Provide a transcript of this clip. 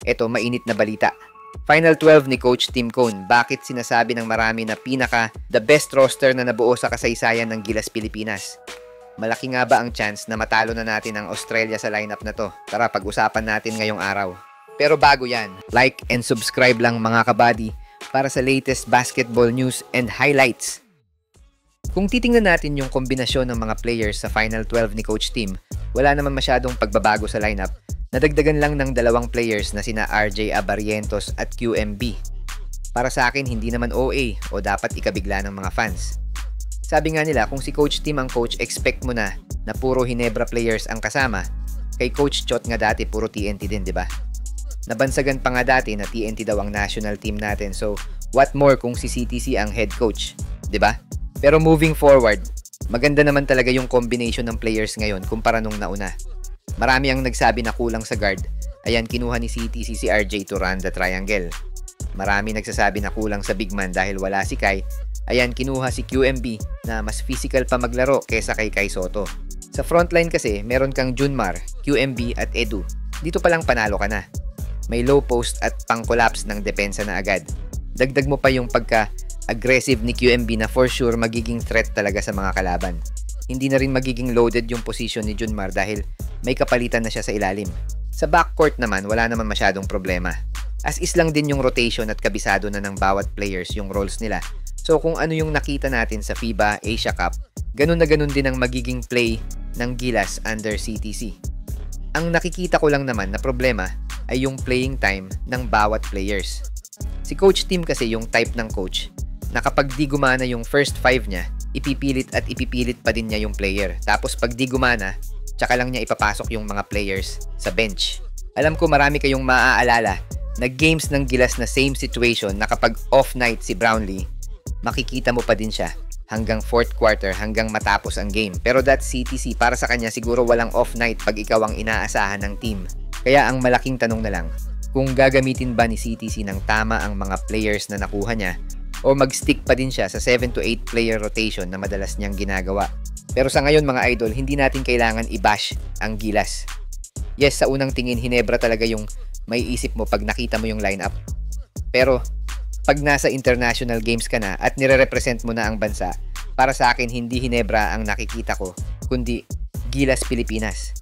Eto, mainit na balita. Final 12 ni Coach Tim Cone. Bakit sinasabi ng marami na the best roster na nabuo sa kasaysayan ng Gilas Pilipinas? Malaki nga ba ang chance na matalo na natin ang Australia sa lineup na to? Tara, pag-usapan natin ngayong araw. Pero bago yan, like and subscribe lang mga kabady para sa latest basketball news and highlights. Kung titingnan natin yung kombinasyon ng mga players sa Final 12 ni Coach Tim, wala naman masyadong pagbabago sa lineup. Nadagdagan lang ng dalawang players na sina RJ Abarientos at QMB. Para sa akin, hindi naman OA o dapat ikabigla ng mga fans. Sabi nga nila, kung si Coach Tim ang coach, expect mo na puro Hinebra players ang kasama. Kay Coach Chot nga dati, puro TNT din, di ba? Nabansagan pa nga dati na TNT daw ang national team natin. So, what more kung si CTC ang head coach, di ba? Pero moving forward, maganda naman talaga yung combination ng players ngayon kumpara nung nauna. Marami ang nagsabi na kulang sa guard. Ayan, kinuha ni CTC si RJ to run the triangle. Marami nagsasabi na kulang sa big man dahil wala si Kai. Ayan, kinuha si QMB na mas physical pa maglaro kesa kay Kai Soto. Sa frontline kasi, meron kang Junmar, QMB at Edu. Dito palang panalo ka na. May low post at pang-collapse ng depensa na agad. Dagdag mo pa yung pagka-aggressive ni QMB na for sure magiging threat talaga sa mga kalaban. Hindi na rin magiging loaded yung position ni Junmar dahil may kapalitan na siya sa ilalim. Sa backcourt naman, wala naman masyadong problema. As is lang din yung rotation at kabisado na ng bawat players yung roles nila. So kung ano yung nakita natin sa FIBA Asia Cup, ganun na ganun din ang magiging play ng Gilas under CTC. Ang nakikita ko lang naman na problema ay yung playing time ng bawat players. Si Coach Tim kasi yung type ng coach na kapag di gumana yung first 5 niya, ipipilit pa din niya yung player. Tapos pag di gumana, tsaka lang niya ipapasok yung mga players sa bench. Alam ko marami kayong maaalala na games ng Gilas na same situation na kapag off night si Brownlee, makikita mo pa din siya hanggang 4th quarter hanggang matapos ang game. Pero that CTC, para sa kanya siguro walang off night pag ikaw ang inaasahan ng team. Kaya ang malaking tanong na lang, kung gagamitin ba ni CTC ng tama ang mga players na nakuha niya o mag-stick pa din siya sa 7 to 8 player rotation na madalas niyang ginagawa. Pero sa ngayon mga idol, hindi natin kailangan i-bash ang Gilas. Yes, sa unang tingin, Hinebra talaga yung may isip mo pag nakita mo yung lineup. Pero pag nasa international games ka na at nire-represent mo na ang bansa, para sa akin hindi Hinebra ang nakikita ko, kundi Gilas Pilipinas.